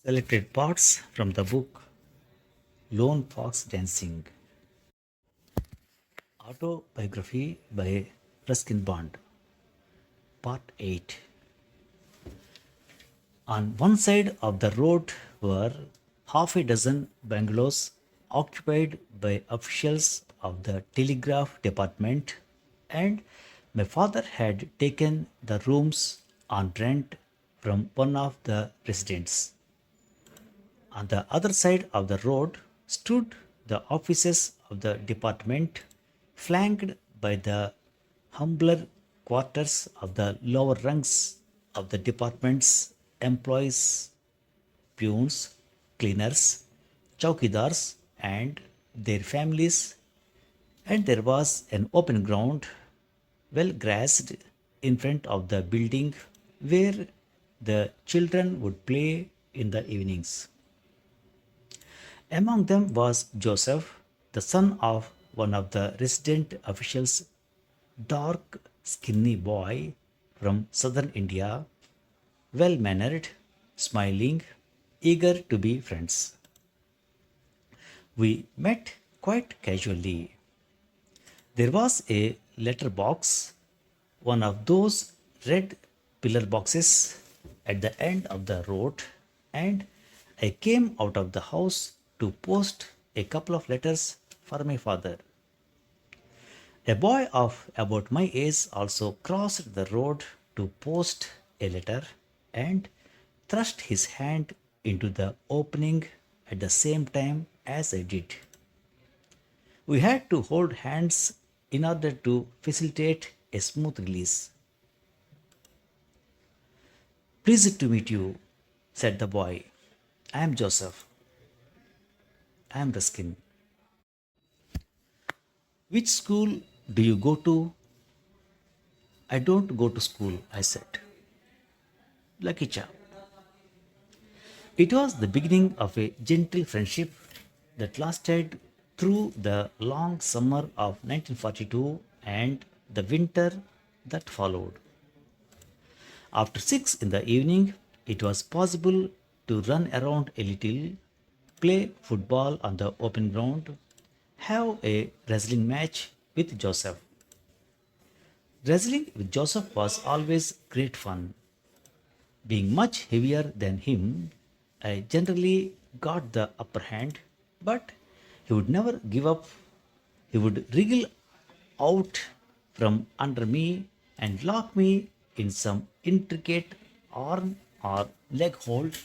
Selected parts from the book Lone Fox Dancing, Autobiography by Ruskin Bond, Part 8. On one side of the road were half a dozen bungalows occupied by officials of the telegraph department, and my father had taken the rooms on rent from one of the residents. On the other side of the road stood the offices of the department, flanked by the humbler quarters of the lower ranks of the department's employees, peons, cleaners, chowkidars, and their families. And there was an open ground, well grassed, in front of the building where the children would play in the evenings. Among them was Joseph, the son of one of the resident officials, dark, skinny boy from southern India, well mannered, smiling, eager to be friends. We met quite casually. There was a letter box, one of those red pillar boxes at the end of the road, and I came out of the house to post a couple of letters for my father. A boy of about my age also crossed the road to post a letter and thrust his hand into the opening at the same time as I did. We had to hold hands in order to facilitate a smooth release. Pleased to meet you, said the boy. I am Joseph. I am Ruskin. Which school do you go to? I don't go to school, I said. Lucky chap. It was the beginning of a gentle friendship that lasted through the long summer of 1942 and the winter that followed. After 6 in the evening, it was possible to run around a little, play football on the open ground, have a wrestling match with Joseph. Wrestling with Joseph was always great fun. Being much heavier than him, I generally got the upper hand, but he would never give up. He would wriggle out from under me and lock me in some intricate arm or leg hold,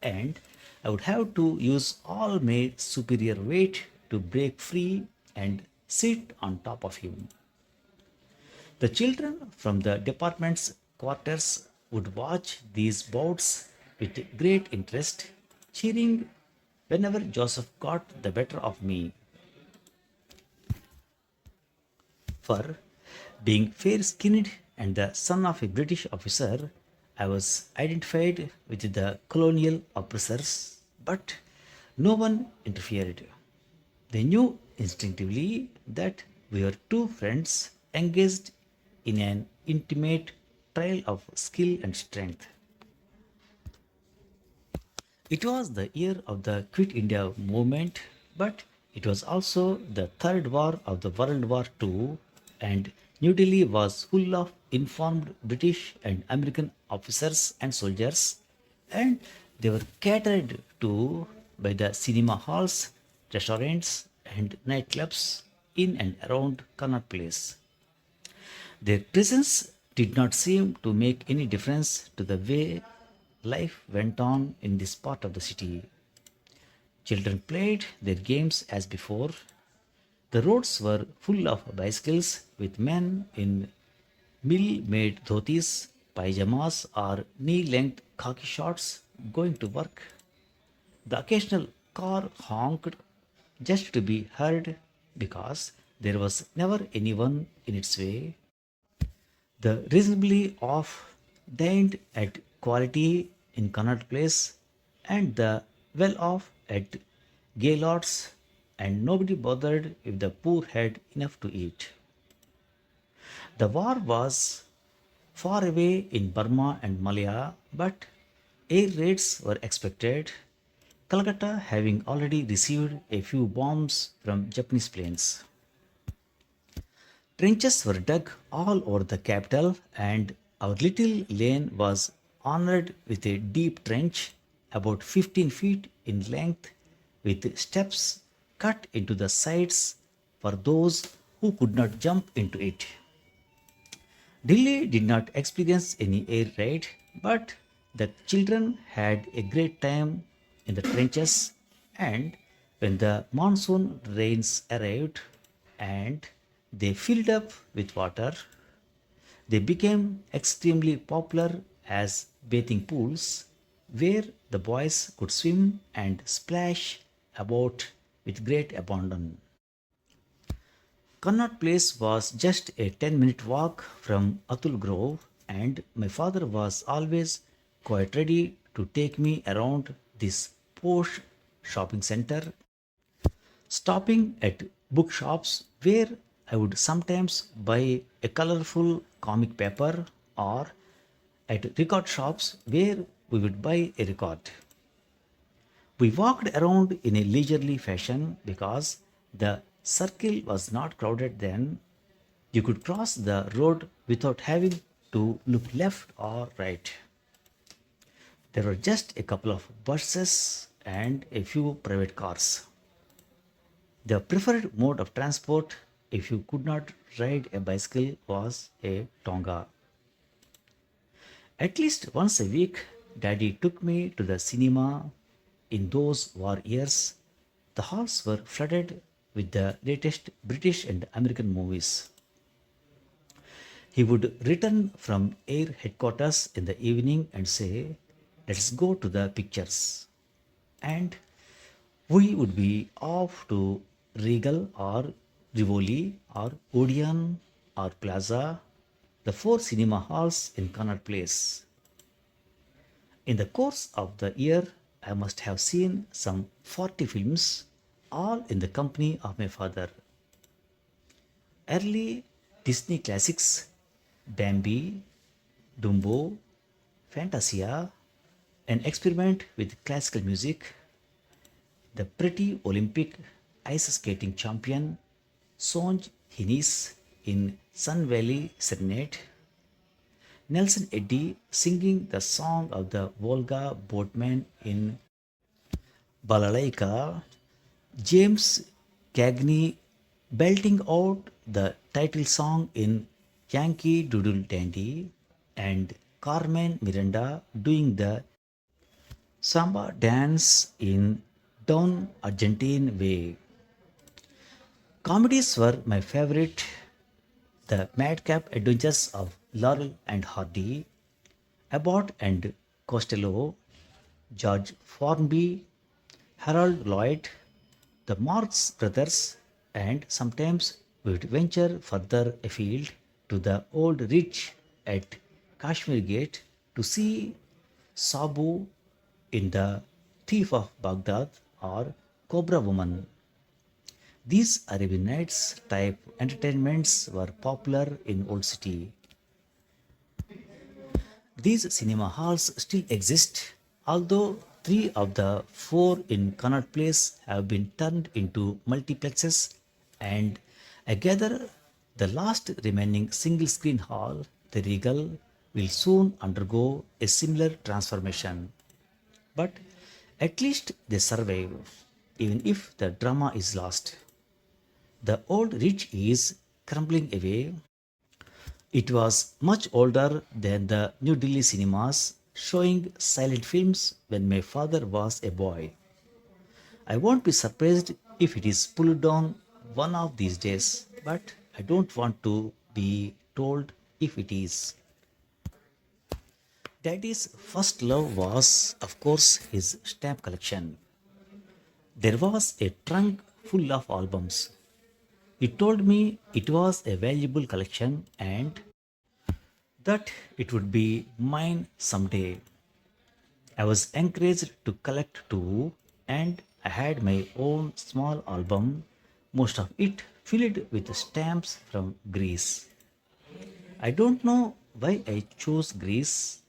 and I would have to use all my superior weight to break free and sit on top of him. The children from the department's quarters would watch these bouts with great interest, cheering whenever Joseph got the better of me. For being fair skinned and the son of a British officer, I was identified with the colonial oppressors, but no one interfered. They knew instinctively that we were two friends engaged in an intimate trial of skill and strength. It was the year of the Quit India movement, but it was also the third war of the World War II, and New Delhi was full of informed British and American officers and soldiers, and they were catered to by the cinema halls, restaurants, and nightclubs in and around Connaught Place. Their presence did not seem to make any difference to the way life went on in this part of the city. Children played their games as before. The roads were full of bicycles with men in mill made dhotis, pyjamas, or knee length khaki shorts going to work. The occasional car honked just to be heard because there was never anyone in its way. The reasonably off dined at quality in Connaught Place and the well off at Gaylord's, and nobody bothered if the poor had enough to eat. The war was far away in Burma and Malaya, but air raids were expected, Calcutta having already received a few bombs from Japanese planes. Trenches were dug all over the capital, and our little lane was honored with a deep trench about 15 feet in length with steps cut into the sides for those who could not jump into it. Delhi did not experience any air raid, but the children had a great time in the trenches. And when the monsoon rains arrived and they filled up with water, they became extremely popular as bathing pools where the boys could swim and splash about with great abandon. Connaught Place was just a 10-minute walk from Atul Grove, and my father was always quite ready to take me around this posh shopping center, stopping at bookshops where I would sometimes buy a colorful comic paper or at record shops where we would buy a record. We walked around in a leisurely fashion because the circle was not crowded then. You could cross the road without having to look left or right. There were just a couple of buses and a few private cars. The preferred mode of transport, if you could not ride a bicycle, was a tonga. At least once a week, Daddy took me to the cinema. In those war years, the halls were flooded with the latest British and American movies. He would return from air headquarters in the evening and say, "Let's go to the pictures." And we would be off to Regal or Rivoli or Odeon or Plaza, the four cinema halls in Connaught Place. In the course of the year, I must have seen some 40 films, all in the company of my father. Early Disney classics, Bambi, Dumbo, Fantasia, an experiment with classical music, the pretty Olympic ice skating champion Sonj Hinis in Sun Valley Serenade, Nelson Eddy singing the song of the Volga boatman in Balalaika, James Cagney belting out the title song in Yankee Doodle Dandy, and Carmen Miranda doing the samba dance in Don Argentine Way. Comedies were my favorite. The madcap adventures of Laurel and Hardy, Abbott and Costello, George Formby, Harold Lloyd, the Marx brothers, and sometimes we would venture further afield to the old ridge at Kashmir Gate to see Sabu in The Thief of Baghdad or Cobra Woman. These Arabian Nights type entertainments were popular in Old City. These cinema halls still exist, although three of the four in Connaught Place have been turned into multiplexes, and I gather the last remaining single screen hall, the Regal, will soon undergo a similar transformation. But at least they survive, even if the drama is lost. The old ridge is crumbling away. It was much older than the New Delhi cinemas, showing silent films when my father was a boy. I won't be surprised if it is pulled down one of these days, but I don't want to be told if it is. Daddy's first love was, of course, his stamp collection. There was a trunk full of albums. He told me it was a valuable collection and that it would be mine someday. I was encouraged to collect too, and I had my own small album, most of it filled with stamps from Greece. I don't know why I chose Greece.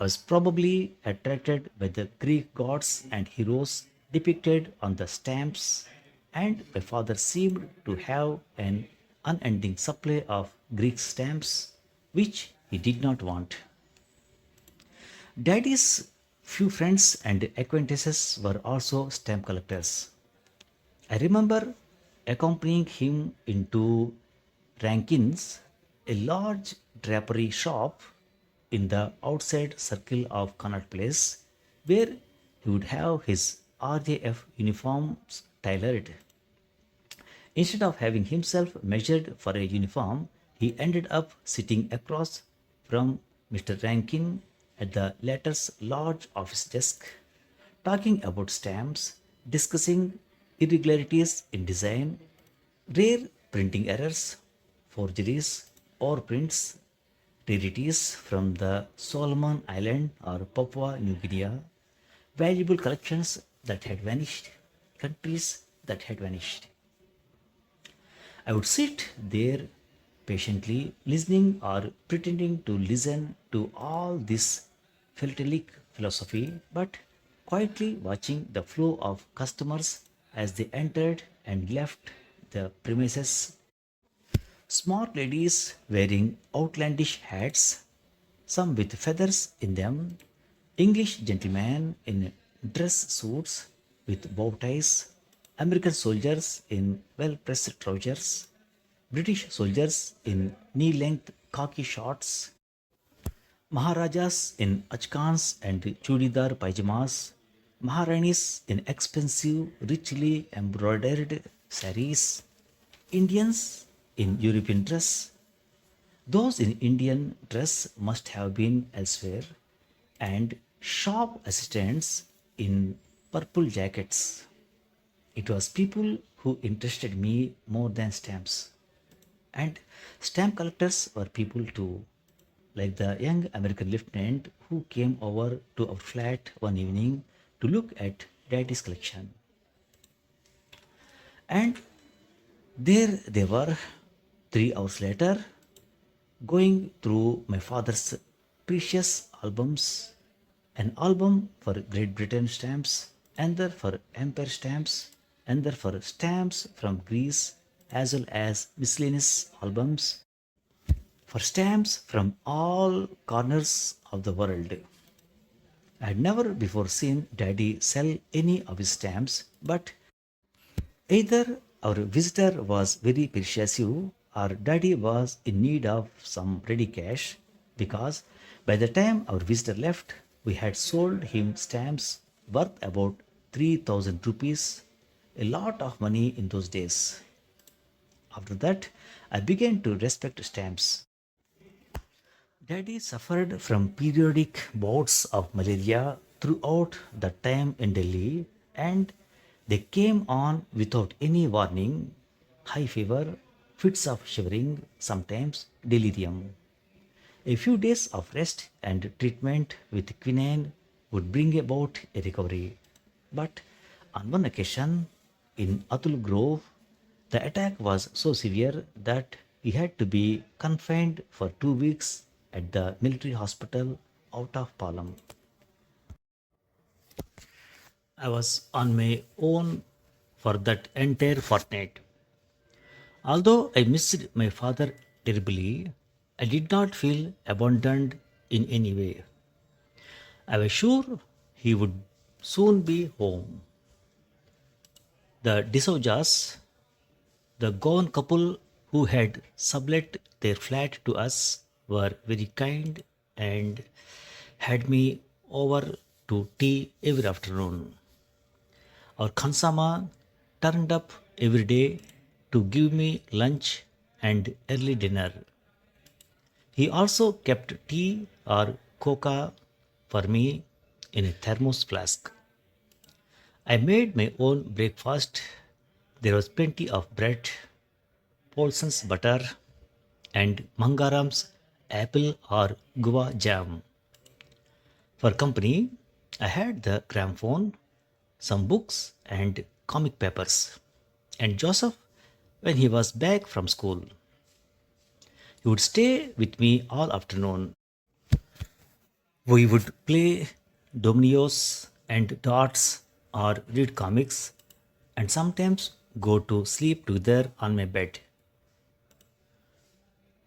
I was probably attracted by the Greek gods and heroes depicted on the stamps, and my father seemed to have an unending supply of Greek stamps, which he did not want. Daddy's few friends and acquaintances were also stamp collectors. I remember accompanying him into Rankin's, a large drapery shop in the outside circle of Connaught Place, where he would have his RJF uniforms tailored. Instead of having himself measured for a uniform, he ended up sitting across from Mr. Rankin at the latter's large office desk, talking about stamps, discussing irregularities in design, rare printing errors, forgeries, or prints, rarities from the Solomon Island or Papua New Guinea, valuable collections that had vanished, countries that had vanished. I would sit there patiently listening or pretending to listen to all this philatelic philosophy, but quietly watching the flow of customers as they entered and left the premises. Smart ladies wearing outlandish hats, some with feathers in them, English gentlemen in dress suits with bow ties, American soldiers in well pressed trousers, British soldiers in knee length khaki shorts, Maharajas in achkans and chudidar pajamas, Maharanis in expensive, richly embroidered saris, Indians in European dress. Those in Indian dress must have been elsewhere, and shop assistants in purple jackets. It was people who interested me more than stamps. And stamp collectors were people too, like the young American lieutenant who came over to our flat one evening to look at Daddy's collection. And there they were, 3 hours later, going through my father's precious albums, an album for Great Britain stamps, another for Empire stamps, another for stamps from Greece, as well as miscellaneous albums for stamps from all corners of the world. I had never before seen Daddy sell any of his stamps, but either our visitor was very persuasive or Daddy was in need of some ready cash, because by the time our visitor left, we had sold him stamps worth about 3,000 rupees, a lot of money in those days. After that, I began to respect stamps. Daddy suffered from periodic bouts of malaria throughout the time in Delhi, and they came on without any warning: high fever, fits of shivering, sometimes delirium. A few days of rest and treatment with quinine would bring about a recovery. But on one occasion in Atul Grove, the attack was so severe that he had to be confined for 2 weeks at the military hospital out of Palam. I was on my own for that entire fortnight. Although I missed my father terribly, I did not feel abandoned in any way. I was sure he would soon be home. The D'Soujas, the Goan couple who had sublet their flat to us, were very kind and had me over to tea every afternoon. Our Khansama turned up every day to give me lunch and early dinner. He also kept tea or coca for me in a thermos flask. I made my own breakfast. There was plenty of bread, Paulson's butter, and Mangaram's apple or guava jam. For company, I had the gramophone, some books, and comic papers. And Joseph, when he was back from school, he would stay with me all afternoon. We would play dominoes and darts or read comics and sometimes go to sleep together on my bed.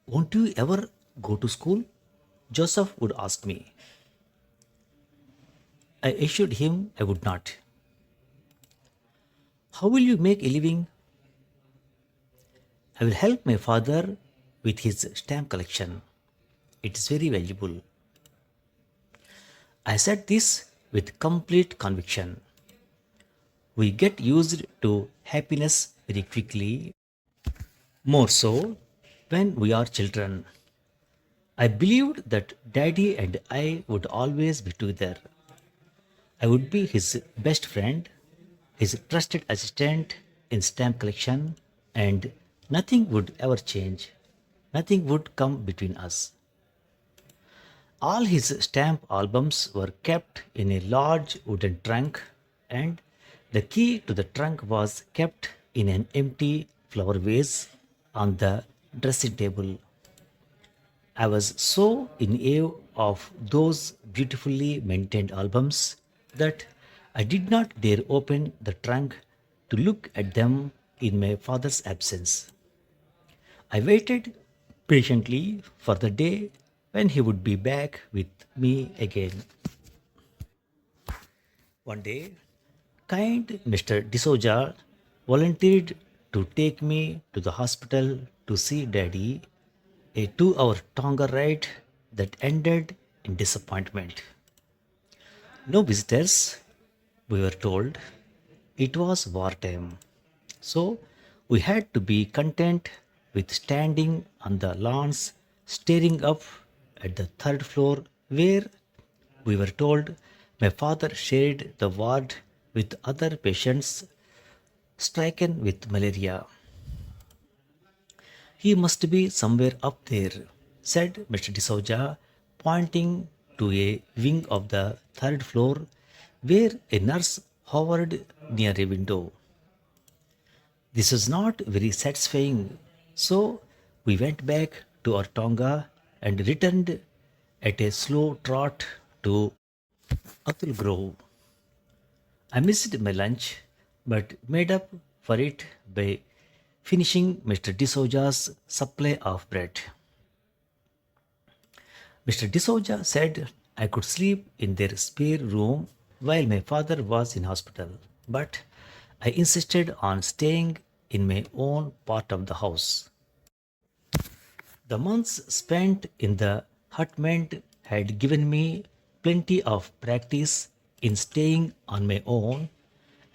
Won't you ever go to school? Joseph would ask me. I assured him I would not. How will you make a living? I will help my father with his stamp collection. It is very valuable. I said this with complete conviction. We get used to happiness very quickly, more so when we are children. I believed that Daddy and I would always be together. I would be his best friend, his trusted assistant in stamp collection, and nothing would ever change. Nothing would come between us. All his stamp albums were kept in a large wooden trunk, and the key to the trunk was kept in an empty flower vase on the dressing table. I was so in awe of those beautifully maintained albums that I did not dare open the trunk to look at them in my father's absence. I waited patiently for the day when he would be back with me again. One day, kind Mr. D'Souza volunteered to take me to the hospital to see Daddy, a 2 hour Tonga ride that ended in disappointment. No visitors, we were told. It was wartime. So we had to be content with standing on the lawns, staring up at the third floor where we were told my father shared the ward with other patients stricken with malaria. He must be somewhere up there, said Mr. D'Souza, pointing to a wing of the third floor where a nurse hovered near a window. This was not very satisfying, so we went back to our Tonga and returned at a slow trot to Atul Grove. I missed my lunch, but made up for it by finishing Mr. D'Souza's supply of bread. Mr. D'Souza said I could sleep in their spare room while my father was in hospital, but I insisted on staying in my own part of the house. The months spent in the hut had given me plenty of practice in staying on my own,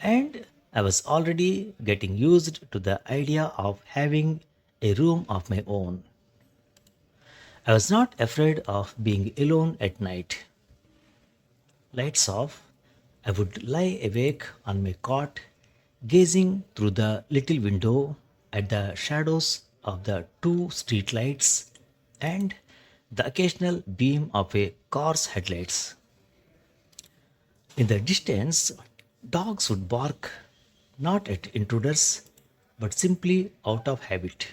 and I was already getting used to the idea of having a room of my own. I was not afraid of being alone at night. Lights off, I would lie awake on my cot, gazing through the little window at the shadows of the two street lights and the occasional beam of a car's headlights. In the distance, dogs would bark, not at intruders, but simply out of habit.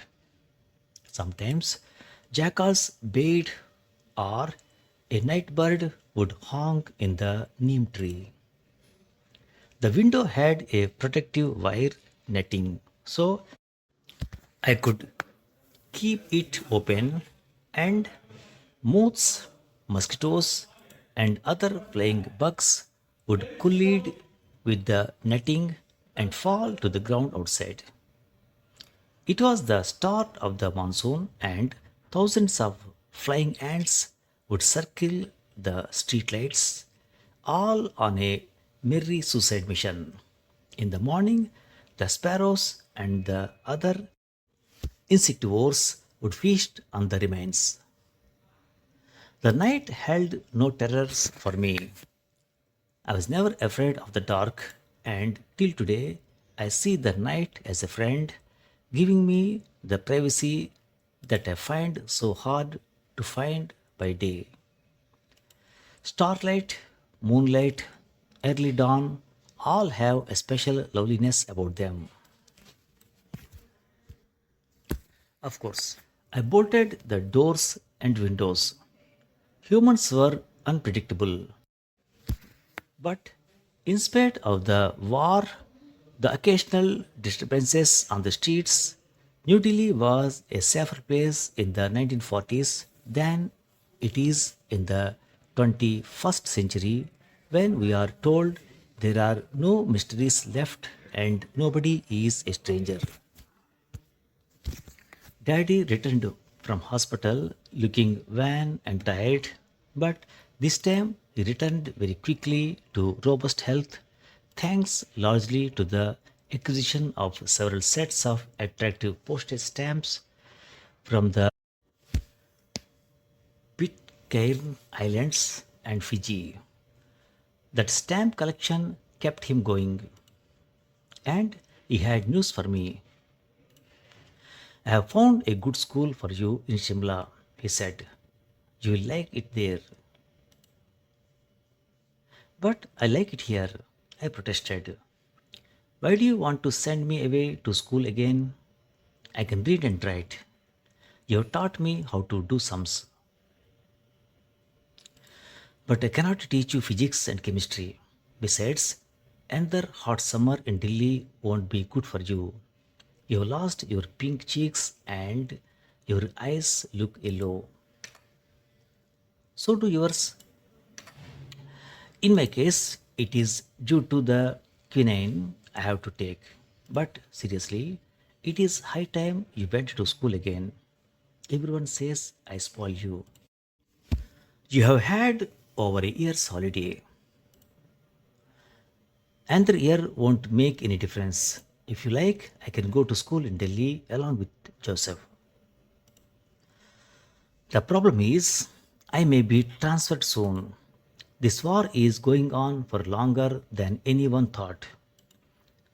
Sometimes jackals bayed or a night bird would honk in the neem tree. The window had a protective wire netting, so I could keep it open and moths, mosquitoes, and other flying bugs would collide with the netting and fall to the ground outside. It was the start of the monsoon, and thousands of flying ants would circle the streetlights, all on a merry suicide mission. In the morning, the sparrows and the other insectivores would feast on the remains. The night held no terrors for me. I was never afraid of the dark, and till today, I see the night as a friend, giving me the privacy that I find so hard to find by day. Starlight, moonlight, early dawn all have a special loveliness about them. Of course, I bolted the doors and windows. Humans were unpredictable. But in spite of the war, the occasional disturbances on the streets, New Delhi was a safer place in the 1940s than it is in the 21st century when we are told there are no mysteries left and nobody is a stranger. Daddy returned from hospital looking wan and tired, but this time he returned very quickly to robust health, thanks largely to the acquisition of several sets of attractive postage stamps from the Pitcairn Islands and Fiji. That stamp collection kept him going, and he had news for me. I have found a good school for you in Shimla, he said. You will like it there. But I like it here, I protested. Why do you want to send me away to school again? I can read and write. You have taught me how to do sums, but I cannot teach you physics and chemistry. Besides, another hot summer in Delhi won't be good for you. You have lost your pink cheeks and your eyes look yellow. So do yours. In my case, it is due to the quinine I have to take. But seriously, it is high time you went to school again. Everyone says I spoil you. You have had over a year's holiday. Another year won't make any difference. If you like, I can go to school in Delhi along with Joseph. The problem is, I may be transferred soon. This war is going on for longer than anyone thought.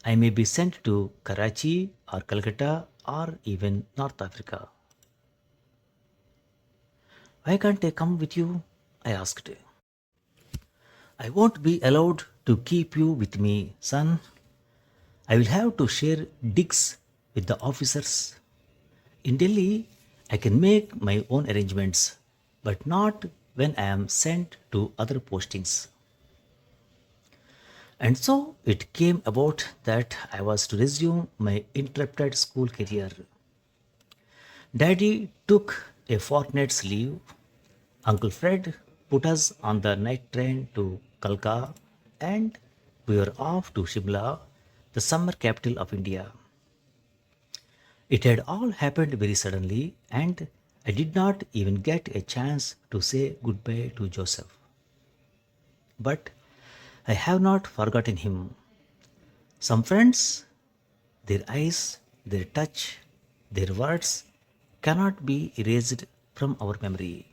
I may be sent to Karachi or Calcutta or even North Africa. Why can't I come with you? I asked. I won't be allowed to keep you with me, son. I will have to share digs with the officers. In Delhi, I can make my own arrangements, but not when I am sent to other postings. And so it came about that I was to resume my interrupted school career. Daddy took a fortnight's leave. Uncle Fred put us on the night train to Kalka, and we were off to Shimla, the summer capital of India. It had all happened very suddenly, and I did not even get a chance to say goodbye to Joseph. But I have not forgotten him. Some friends, their eyes, their touch, their words cannot be erased from our memory.